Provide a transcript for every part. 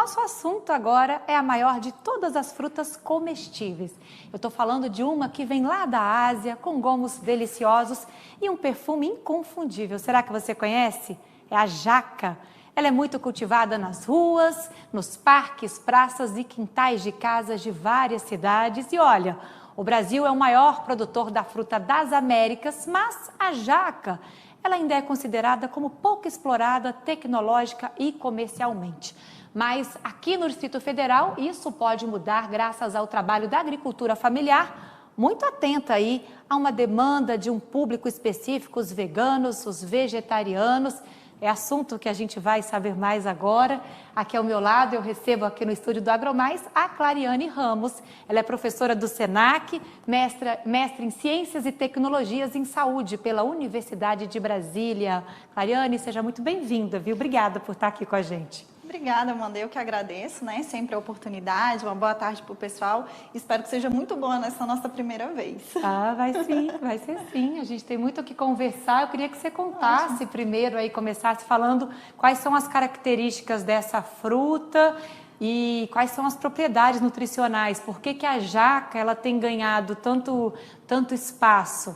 nosso assunto agora é a maior de todas as frutas comestíveis. Eu estou falando de uma que vem lá da Ásia, com gomos deliciosos e um perfume inconfundível. Será que você conhece? É a jaca. Ela é muito cultivada nas ruas, nos parques, praças e quintais de casas de várias cidades. E olha, o Brasil é o maior produtor da fruta das Américas, mas a jaca, ela ainda é considerada como pouco explorada tecnológica e comercialmente. Mas aqui no Distrito Federal, isso pode mudar graças ao trabalho da agricultura familiar, muito atenta aí a uma demanda de um público específico, os veganos, os vegetarianos. É assunto que a gente vai saber mais agora. Aqui ao meu lado eu recebo aqui no estúdio do AgroMais a Clariane Ramos. Ela é professora do SENAC, mestre em Ciências e Tecnologias em Saúde pela Universidade de Brasília. Clariane, seja muito bem-vinda, viu? Obrigada por estar aqui com a gente. Obrigada, Amanda. Eu que agradeço, né? Sempre a oportunidade. Uma boa tarde para o pessoal. Espero que seja muito boa nessa nossa primeira vez. Ah, vai sim, vai ser sim. A gente tem muito o que conversar. Eu queria que você contasse primeiro aí, começasse falando quais são as características dessa fruta e quais são as propriedades nutricionais. Por que a jaca ela tem ganhado tanto espaço?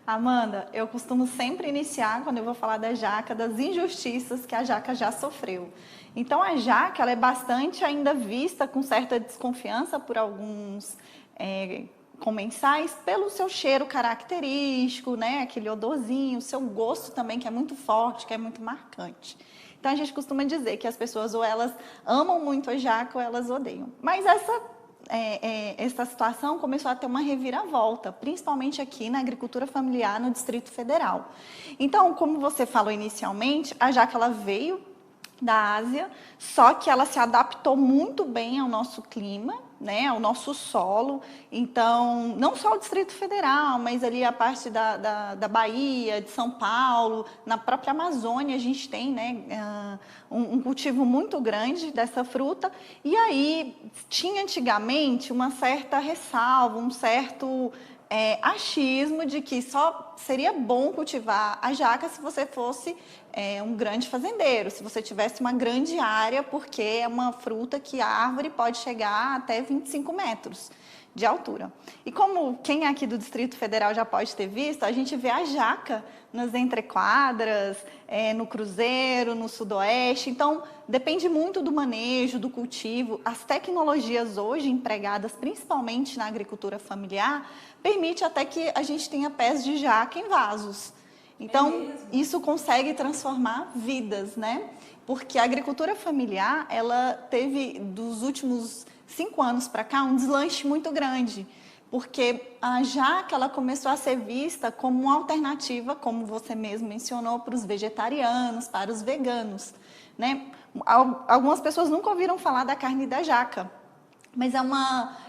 Amanda, eu costumo sempre iniciar, quando eu vou falar da jaca, das injustiças que a jaca já sofreu. Então, a jaca ela é bastante ainda vista com certa desconfiança por alguns comensais, pelo seu cheiro característico, né? Aquele odorzinho, seu gosto também, que é muito forte, que é muito marcante. Então, a gente costuma dizer que as pessoas ou elas amam muito a jaca ou elas odeiam. Mas essa situação começou a ter uma reviravolta, principalmente aqui na agricultura familiar no Distrito Federal. Então, como você falou inicialmente, a jaca ela veio da Ásia, só que ela se adaptou muito bem ao nosso clima, né, ao nosso solo. Então, não só o Distrito Federal, mas ali a parte da Bahia, de São Paulo, na própria Amazônia a gente tem, né, um cultivo muito grande dessa fruta. E aí tinha antigamente uma certa ressalva, um certo achismo de que só seria bom cultivar a jaca se você fosse um grande fazendeiro, se você tivesse uma grande área, porque é uma fruta que a árvore pode chegar até 25 metros de altura. E como quem é aqui do Distrito Federal já pode ter visto, a gente vê a jaca nas entrequadras, no cruzeiro, no sudoeste. Então, depende muito do manejo, do cultivo. As tecnologias hoje empregadas, principalmente na agricultura familiar, permite até que a gente tenha pés de jaca em vasos. Então, isso consegue transformar vidas, né? Porque a agricultura familiar, ela teve, dos últimos 5 anos para cá, um deslanche muito grande. Porque a jaca, ela começou a ser vista como uma alternativa, como você mesmo mencionou, para os vegetarianos, para os veganos, né? Algumas pessoas nunca ouviram falar da carne da jaca. Mas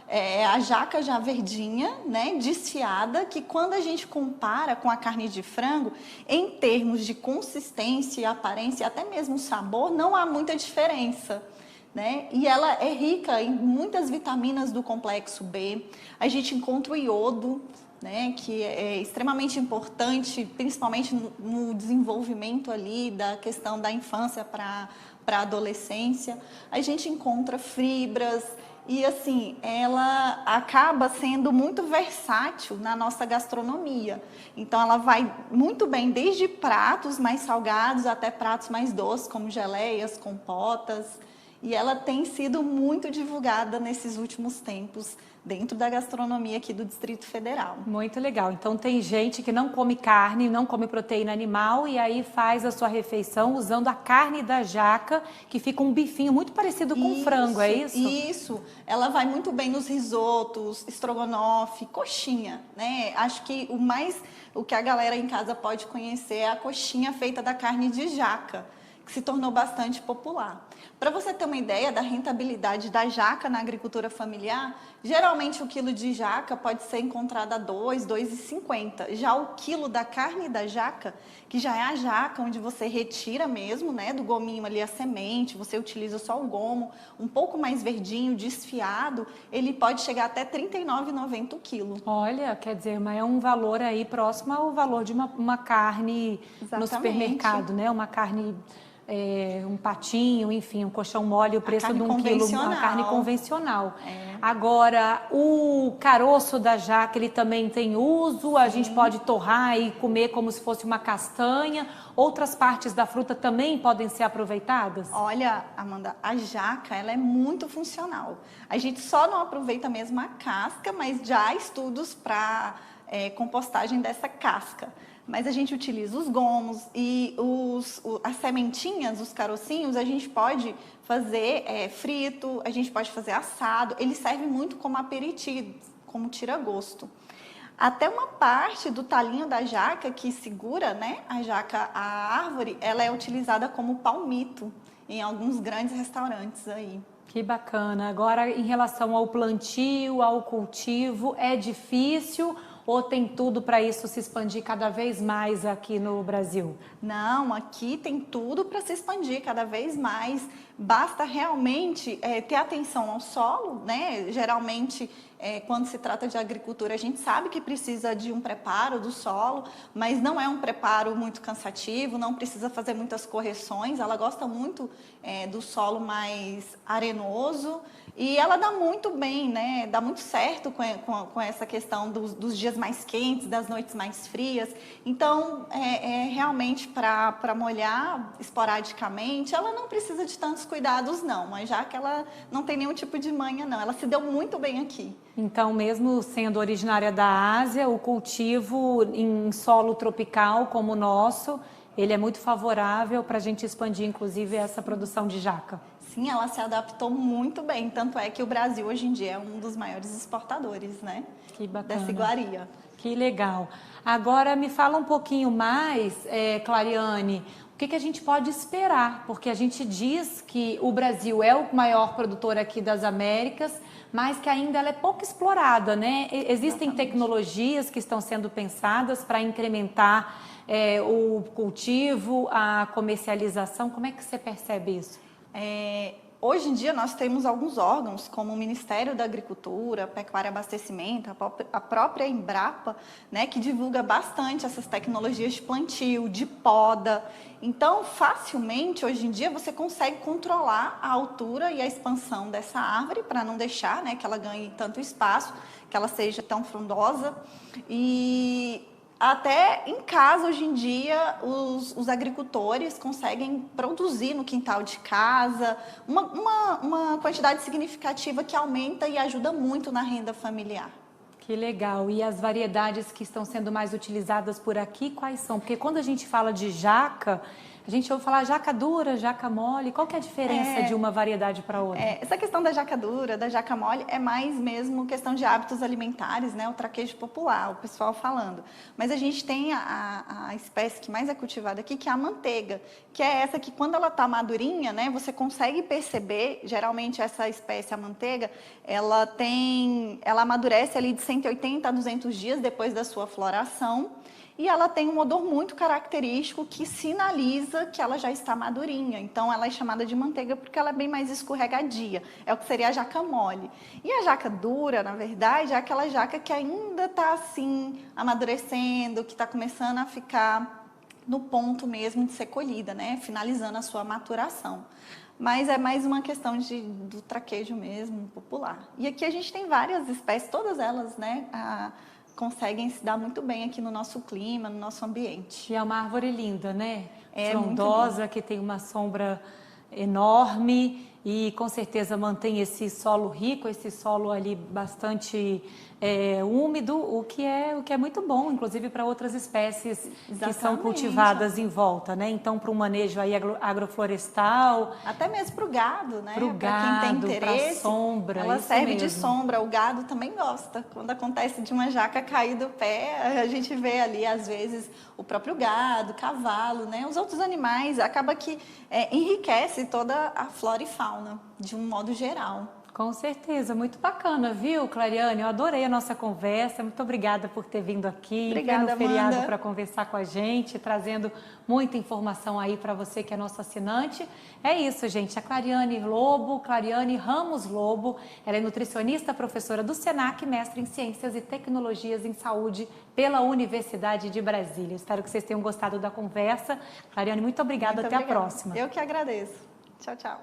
é a jaca já verdinha, né, desfiada, que quando a gente compara com a carne de frango, em termos de consistência, aparência e até mesmo sabor, não há muita diferença, né? E ela é rica em muitas vitaminas do complexo B. A gente encontra o iodo, né, que é extremamente importante, principalmente no desenvolvimento ali da questão da infância para a adolescência. A gente encontra fibras. E assim, ela acaba sendo muito versátil na nossa gastronomia. Então, ela vai muito bem desde pratos mais salgados até pratos mais doces, como geleias, compotas. E ela tem sido muito divulgada nesses últimos tempos dentro da gastronomia aqui do Distrito Federal. Muito legal. Então tem gente que não come carne, não come proteína animal e aí faz a sua refeição usando a carne da jaca, que fica um bifinho muito parecido com frango, é isso? Isso. Ela vai muito bem nos risotos, estrogonofe, coxinha, né? Acho que o que a galera em casa pode conhecer é a coxinha feita da carne de jaca, que se tornou bastante popular. Para você ter uma ideia da rentabilidade da jaca na agricultura familiar, geralmente o quilo de jaca pode ser encontrado a R$ 2, R$ 2,50. Já o quilo da carne da jaca, que já é a jaca onde você retira mesmo, né, do gominho ali a semente, você utiliza só o gomo, um pouco mais verdinho, desfiado, ele pode chegar até R$ 39,90 o quilo. Olha, quer dizer, mas é um valor aí próximo ao valor de uma carne no supermercado, né? Uma carne um patinho, enfim, um colchão mole, o preço de um quilo, a carne convencional. Agora, o caroço da jaca, ele também tem uso? A gente pode torrar e comer como se fosse uma castanha? Outras partes da fruta também podem ser aproveitadas? Olha, Amanda, a jaca, ela é muito funcional. A gente só não aproveita mesmo a casca, mas já há estudos para compostagem dessa casca. Mas a gente utiliza os gomos e as sementinhas, os carocinhos, a gente pode fazer frito, a gente pode fazer assado. Ele serve muito como aperitivo, como tira-gosto. Até uma parte do talinho da jaca que segura, né, a árvore, ela é utilizada como palmito em alguns grandes restaurantes aí. Que bacana. Agora, em relação ao plantio, ao cultivo, é difícil ou tem tudo para isso se expandir cada vez mais aqui no Brasil? Não, aqui tem tudo para se expandir cada vez mais. Basta realmente ter atenção ao solo, né? Geralmente, quando se trata de agricultura, a gente sabe que precisa de um preparo do solo, mas não é um preparo muito cansativo, não precisa fazer muitas correções. Ela gosta muito do solo mais arenoso e ela dá muito bem, né? Dá muito certo com essa questão dos dias mais quentes, das noites mais frias. Então, realmente para molhar esporadicamente, ela não precisa de tantos cuidados, não. Mas já que ela não tem nenhum tipo de manha, não. Ela se deu muito bem aqui. Então, mesmo sendo originária da Ásia, o cultivo em solo tropical como o nosso, ele é muito favorável para a gente expandir, inclusive, essa produção de jaca. Sim, ela se adaptou muito bem. Tanto é que o Brasil, hoje em dia, é um dos maiores exportadores, né? Que bacana. Dessa iguaria. Que legal. Agora, me fala um pouquinho mais, Clariane, o que a gente pode esperar? Porque a gente diz que o Brasil é o maior produtor aqui das Américas, mas que ainda ela é pouco explorada, né? Existem tecnologias que estão sendo pensadas para incrementar o cultivo, a comercialização. Como é que você percebe isso? Hoje em dia nós temos alguns órgãos, como o Ministério da Agricultura, Pecuária e Abastecimento, a própria Embrapa, né, que divulga bastante essas tecnologias de plantio, de poda. Então, facilmente, hoje em dia, você consegue controlar a altura e a expansão dessa árvore para não deixar, né, que ela ganhe tanto espaço, que ela seja tão frondosa. E até em casa, hoje em dia, os agricultores conseguem produzir no quintal de casa uma quantidade significativa que aumenta e ajuda muito na renda familiar. Que legal. E as variedades que estão sendo mais utilizadas por aqui, quais são? Porque quando a gente fala de jaca, a gente ouve falar jaca dura, jaca mole. Qual que é a diferença de uma variedade para outra? Essa questão da jaca dura, da jaca mole, é mais mesmo questão de hábitos alimentares, né? O traquejo popular, o pessoal falando. Mas a gente tem a espécie que mais é cultivada aqui, que é a manteiga, que é essa que quando ela está madurinha, né? Você consegue perceber, geralmente essa espécie, a manteiga, ela amadurece ali de 180 a 200 dias depois da sua floração. E ela tem um odor muito característico que sinaliza que ela já está madurinha. Então, ela é chamada de manteiga porque ela é bem mais escorregadia. É o que seria a jaca mole. E a jaca dura, na verdade, é aquela jaca que ainda está assim, amadurecendo, que está começando a ficar no ponto mesmo de ser colhida, né? Finalizando a sua maturação. Mas é mais uma questão do traquejo mesmo, popular. E aqui a gente tem várias espécies, todas elas, né? Conseguem se dar muito bem aqui no nosso clima, no nosso ambiente. E é uma árvore linda, né? Frondosa, que tem uma sombra enorme e com certeza mantém esse solo rico, esse solo ali bastante úmido, o que é muito bom, inclusive para outras espécies que são cultivadas em volta, né? Então, para um manejo aí agroflorestal. Até mesmo para o gado, né? Para o gado, quem tem interesse, sombra, ela serve mesmo. de sombra. O gado também gosta. Quando acontece de uma jaca cair do pé, a gente vê ali, às vezes, o próprio gado, o cavalo, né? Os outros animais, acaba que enriquece toda a flora e fauna, de um modo geral. Com certeza, muito bacana, viu, Clariane? Eu adorei a nossa conversa. Muito obrigada por ter vindo aqui, Obrigada, no feriado Amanda. para conversar com a gente, trazendo muita informação aí para você que é nosso assinante. É isso, gente. A Clariane Ramos Lobo, ela é nutricionista, professora do Senac, mestre em Ciências e Tecnologias em Saúde pela Universidade de Brasília. Espero que vocês tenham gostado da conversa. Clariane, muito obrigada. Até a próxima. Eu que agradeço. Tchau, tchau.